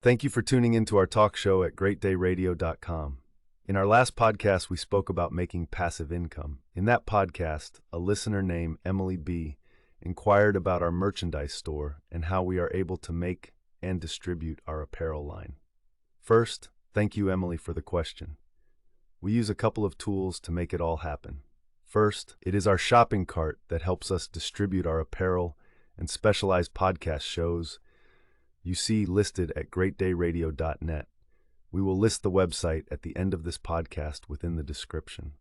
Thank you for tuning into our talk show at greatdayradio.com. In our last podcast, we spoke about making passive income. In that podcast, a listener named Emily B. inquired about our merchandise store and how we are able to make and distribute our apparel line. First, thank you, Emily, for the question. We use a couple of tools to make it all happen. First, it is our shopping cart that helps us distribute our apparel and specialized podcast shows you see listed at greatdayradio.net. We will list the website at the end of this podcast within the description.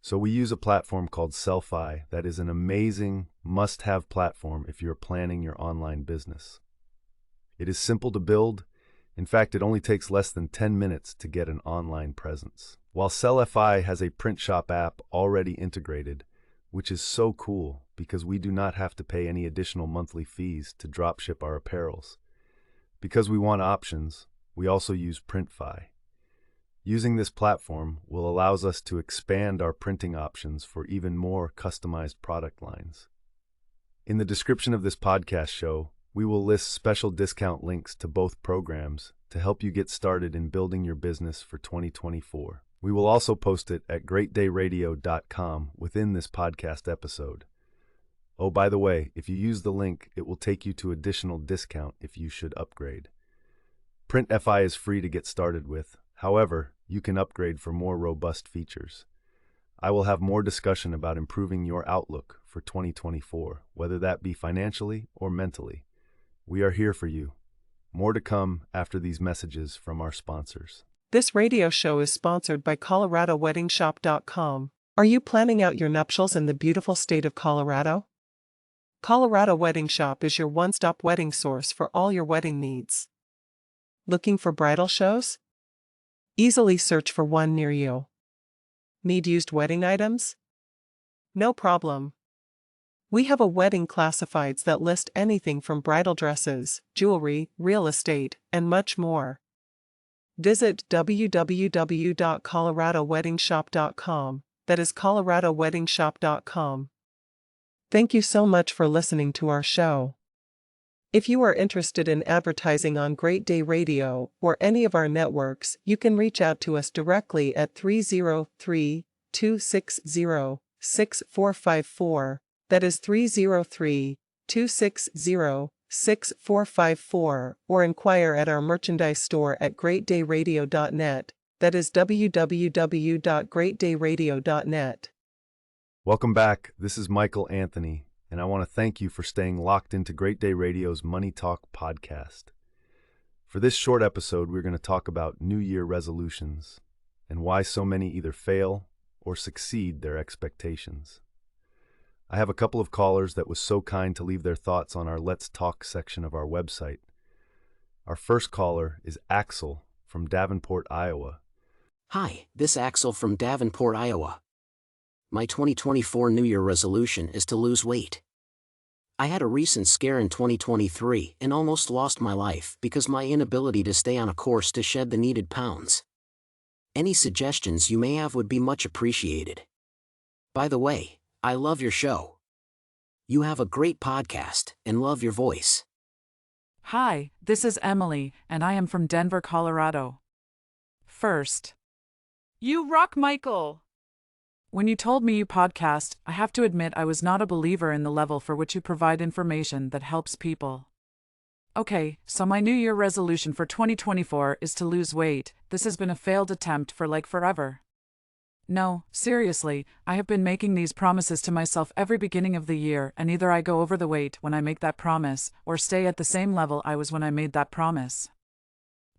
So we use a platform called Selfie that is an amazing must-have platform if you're planning your online business. It is simple to build. In fact, it only takes less than 10 minutes to get an online presence. While Selfie has a print shop app already integrated, which is so cool because we do not have to pay any additional monthly fees to dropship our apparels. Because we want options, we also use Printfy. Using this platform will allow us to expand our printing options for even more customized product lines. In the description of this podcast show, we will list special discount links to both programs to help you get started in building your business for 2024. We will also post it at greatdayradio.com within this podcast episode. Oh, by the way, if you use the link, it will take you to additional discount if you should upgrade. Printfy is free to get started with. However, you can upgrade for more robust features. I will have more discussion about improving your outlook for 2024, whether that be financially or mentally. We are here for you. More to come after these messages from our sponsors. This radio show is sponsored by ColoradoWeddingShop.com. Are you planning out your nuptials in the beautiful state of Colorado? Colorado Wedding Shop is your one-stop wedding source for all your wedding needs. Looking for bridal shows? Easily search for one near you. Need used wedding items? No problem. We have a wedding classifieds that list anything from bridal dresses, jewelry, real estate, and much more. Visit www.coloradowedingshop.com. That is coloradowedingshop.com. Thank you so much for listening to our show. If you are interested in advertising on Great Day Radio or any of our networks, you can reach out to us directly at 303-260-6454. That is 303-260-6454, or inquire at our merchandise store at greatdayradio.net. That is www.greatdayradio.net. Welcome back. This is Michael Anthony, and I want to thank you for staying locked into Great Day Radio's Money Talk podcast. For this short episode, we're going to talk about New Year resolutions and why so many either fail or succeed their expectations. I have a couple of callers that was so kind to leave their thoughts on our Let's Talk section of our website. Our first caller is Axel from Davenport, Iowa. Hi, this is Axel from Davenport, Iowa. My 2024 New Year resolution is to lose weight. I had a recent scare in 2023 and almost lost my life because my inability to stay on a course to shed the needed pounds. Any suggestions you may have would be much appreciated. By the way, I love your show. You have a great podcast and love your voice. Hi, this is Emily, and I am from Denver, Colorado. First, you rock, Michael! When you told me you podcast, I have to admit I was not a believer in the level for which you provide information that helps people. Okay, so my New Year resolution for 2024 is to lose weight. This has been a failed attempt for like forever. No, seriously, I have been making these promises to myself every beginning of the year, and either I go over the weight when I make that promise, or stay at the same level I was when I made that promise.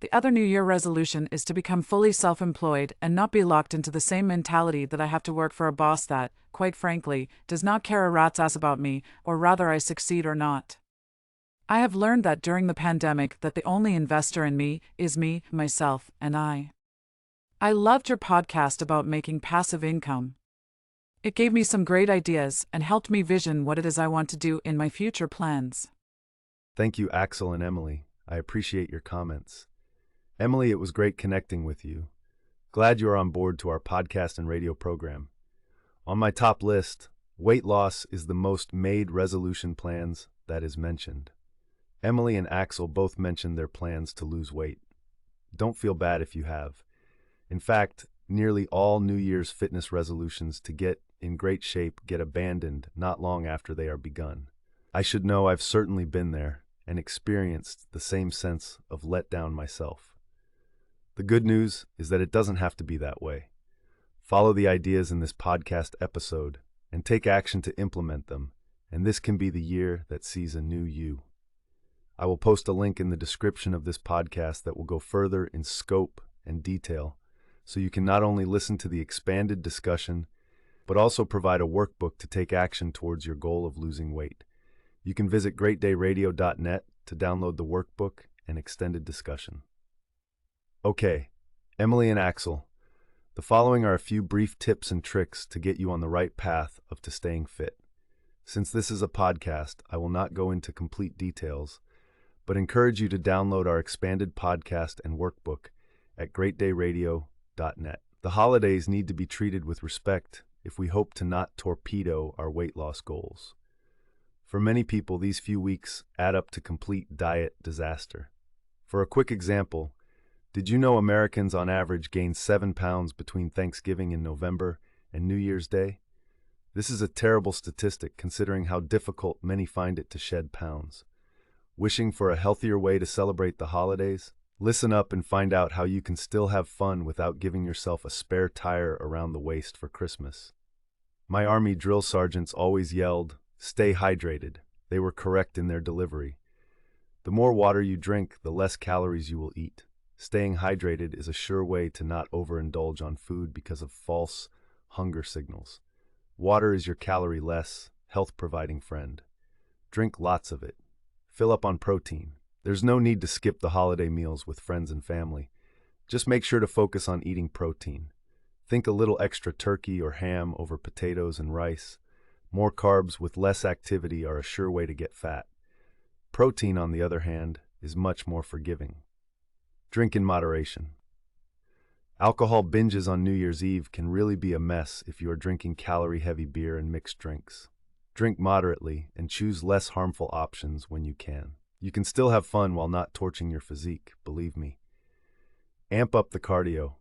The other New Year resolution is to become fully self-employed and not be locked into the same mentality that I have to work for a boss that, quite frankly, does not care a rat's ass about me, or rather I succeed or not. I have learned that during the pandemic that the only investor in me is me, myself, and I. I loved your podcast about making passive income. It gave me some great ideas and helped me vision what it is I want to do in my future plans. Thank you, Axel and Emily. I appreciate your comments. Emily, it was great connecting with you. Glad you are on board to our podcast and radio program. On my top list, weight loss is the most made resolution plans that is mentioned. Emily and Axel both mentioned their plans to lose weight. Don't feel bad if you have. In fact, nearly all New Year's fitness resolutions to get in great shape get abandoned not long after they are begun. I should know I've certainly been there and experienced the same sense of letdown myself. The good news is that it doesn't have to be that way. Follow the ideas in this podcast episode and take action to implement them, and this can be the year that sees a new you. I will post a link in the description of this podcast that will go further in scope and detail, so you can not only listen to the expanded discussion, but also provide a workbook to take action towards your goal of losing weight. You can visit greatdayradio.net to download the workbook and extended discussion. Okay, Emily and Axel, the following are a few brief tips and tricks to get you on the right path to staying fit. Since this is a podcast, I will not go into complete details, but encourage you to download our expanded podcast and workbook at greatdayradio.net. The holidays need to be treated with respect if we hope to not torpedo our weight loss goals. For many people, these few weeks add up to complete diet disaster. For a quick example, did you know Americans on average gain 7 pounds between Thanksgiving in November and New Year's Day? This is a terrible statistic considering how difficult many find it to shed pounds. Wishing for a healthier way to celebrate the holidays? Listen up and find out how you can still have fun without giving yourself a spare tire around the waist for Christmas. My Army drill sergeants always yelled, "Stay hydrated." They were correct in their delivery. The more water you drink, the less calories you will eat. Staying hydrated is a sure way to not overindulge on food because of false hunger signals. Water is your calorie-less, health-providing friend. Drink lots of it. Fill up on protein. There's no need to skip the holiday meals with friends and family. Just make sure to focus on eating protein. Think a little extra turkey or ham over potatoes and rice. More carbs with less activity are a sure way to get fat. Protein, on the other hand, is much more forgiving. Drink in moderation. Alcohol binges on New Year's Eve can really be a mess if you are drinking calorie-heavy beer and mixed drinks. Drink moderately and choose less harmful options when you can. You can still have fun while not torching your physique, believe me. Amp up the cardio.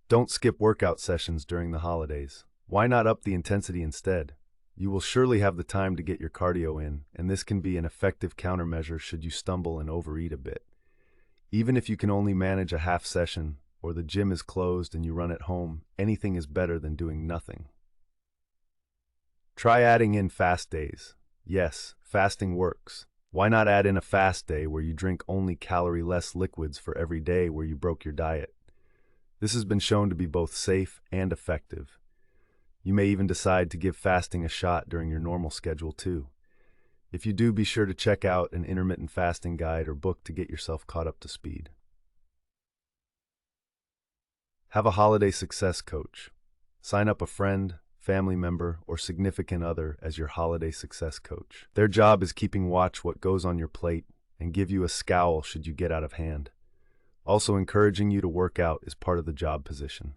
Don't skip workout sessions during the holidays. Why not up the intensity instead? You will surely have the time to get your cardio in, and this can be an effective countermeasure should you stumble and overeat a bit. Even if you can only manage a half session, or the gym is closed and you run at home, anything is better than doing nothing. Try adding in fast days. Yes, fasting works. Why not add in a fast day where you drink only calorie-less liquids for every day where you broke your diet? This has been shown to be both safe and effective. You may even decide to give fasting a shot during your normal schedule too. If you do, be sure to check out an intermittent fasting guide or book to get yourself caught up to speed. Have a holiday success coach. Sign up a friend, family member, or significant other as your holiday success coach. Their job is keeping watch what goes on your plate and give you a scowl should you get out of hand. Also, encouraging you to work out is part of the job position.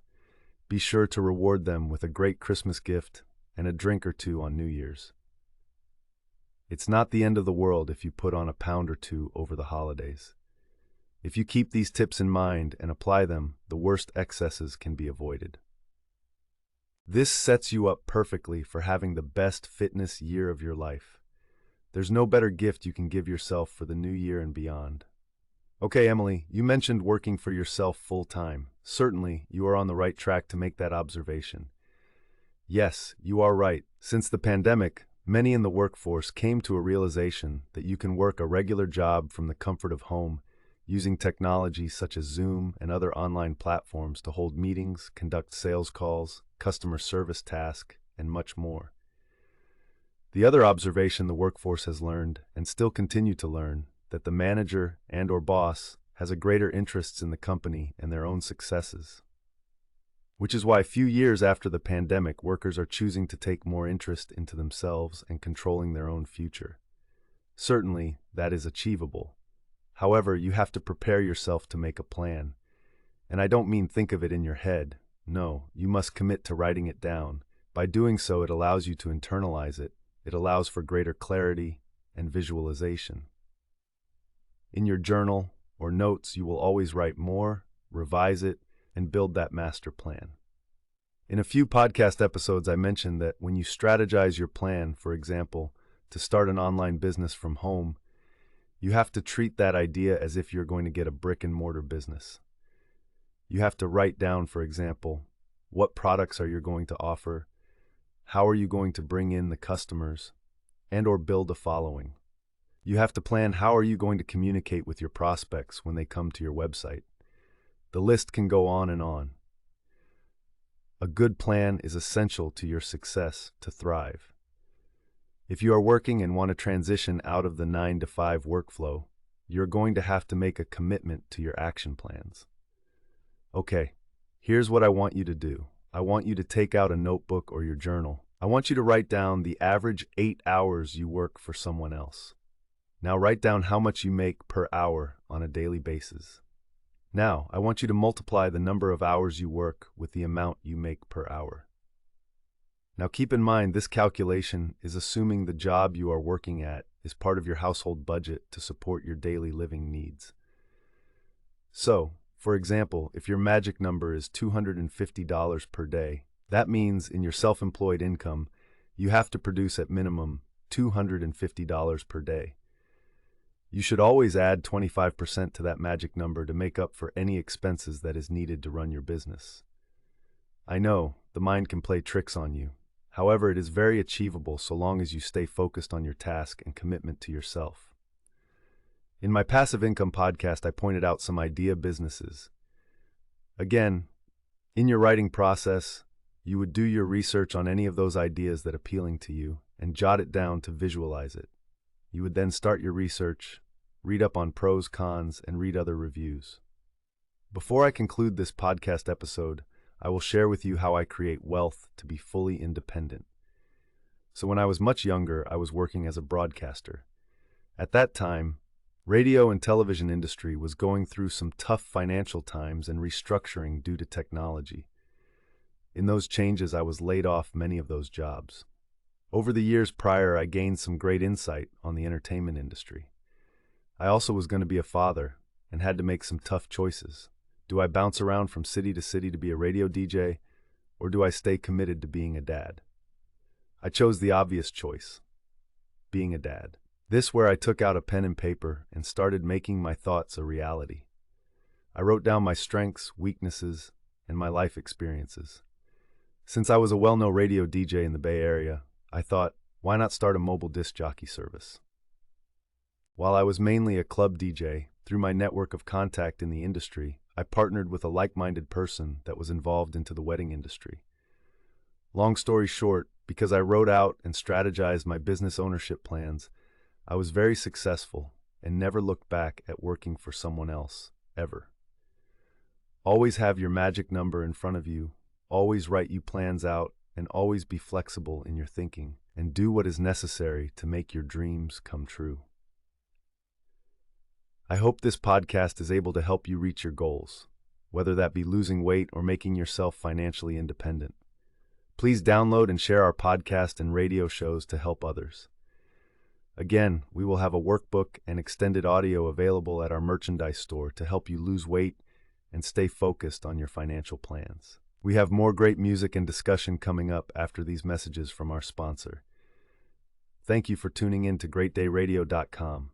Be sure to reward them with a great Christmas gift and a drink or two on New Year's. It's not the end of the world if you put on a pound or two over the holidays. If you keep these tips in mind and apply them, the worst excesses can be avoided. This sets you up perfectly for having the best fitness year of your life. There's no better gift you can give yourself for the new year and beyond. Okay, Emily, you mentioned working for yourself full-time. Certainly, you are on the right track to make that observation. Yes, you are right. Since the pandemic, many in the workforce came to a realization that you can work a regular job from the comfort of home, using technology such as Zoom and other online platforms to hold meetings, conduct sales calls, customer service tasks, and much more. The other observation the workforce has learned, and still continue to learn, that the manager and/or boss has a greater interest in the company and their own successes. Which is why a few years after the pandemic, workers are choosing to take more interest into themselves and controlling their own future. Certainly, that is achievable. However, you have to prepare yourself to make a plan. And I don't mean think of it in your head. No, you must commit to writing it down. By doing so, it allows you to internalize it. It allows for greater clarity and visualization. In your journal or notes, you will always write more, revise it, and build that master plan. In a few podcast episodes, I mentioned that when you strategize your plan, for example, to start an online business from home, you have to treat that idea as if you're going to get a brick-and-mortar business. You have to write down, for example, what products are you going to offer, how are you going to bring in the customers, and/or build a following. You have to plan how are you going to communicate with your prospects when they come to your website. The list can go on and on. A good plan is essential to your success to thrive. If you are working and want to transition out of the 9-to-5 workflow, you're going to have to make a commitment to your action plans. Okay, here's what I want you to do. I want you to take out a notebook or your journal. I want you to write down the average 8 hours you work for someone else. Now write down how much you make per hour on a daily basis. Now, I want you to multiply the number of hours you work with the amount you make per hour. Now keep in mind this calculation is assuming the job you are working at is part of your household budget to support your daily living needs. So, for example, if your magic number is $250 per day, that means in your self-employed income, you have to produce at minimum $250 per day. You should always add 25% to that magic number to make up for any expenses that is needed to run your business. I know, the mind can play tricks on you. However, it is very achievable so long as you stay focused on your task and commitment to yourself. In my Passive Income podcast, I pointed out some idea businesses. Again, in your writing process, you would do your research on any of those ideas that are appealing to you and jot it down to visualize it. You would then start your research, read up on pros, cons, and read other reviews. Before I conclude this podcast episode, I will share with you how I create wealth to be fully independent. So when I was much younger, I was working as a broadcaster. At that time, radio and television industry was going through some tough financial times and restructuring due to technology. In those changes, I was laid off many of those jobs. Over the years prior, I gained some great insight on the entertainment industry. I also was going to be a father and had to make some tough choices. Do I bounce around from city to city to be a radio DJ, or do I stay committed to being a dad? I chose the obvious choice, being a dad. This where I took out a pen and paper and started making my thoughts a reality. I wrote down my strengths, weaknesses, and my life experiences. Since I was a well-known radio DJ in the Bay Area, I thought, why not start a mobile disc jockey service? While I was mainly a club DJ, through my network of contact in the industry, I partnered with a like-minded person that was involved into the wedding industry. Long story short, because I wrote out and strategized my business ownership plans, I was very successful and never looked back at working for someone else, ever. Always have your magic number in front of you, always write you plans out, and always be flexible in your thinking, and do what is necessary to make your dreams come true. I hope this podcast is able to help you reach your goals, whether that be losing weight or making yourself financially independent. Please download and share our podcast and radio shows to help others. Again, we will have a workbook and extended audio available at our merchandise store to help you lose weight and stay focused on your financial plans. We have more great music and discussion coming up after these messages from our sponsor. Thank you for tuning in to GreatDayRadio.com.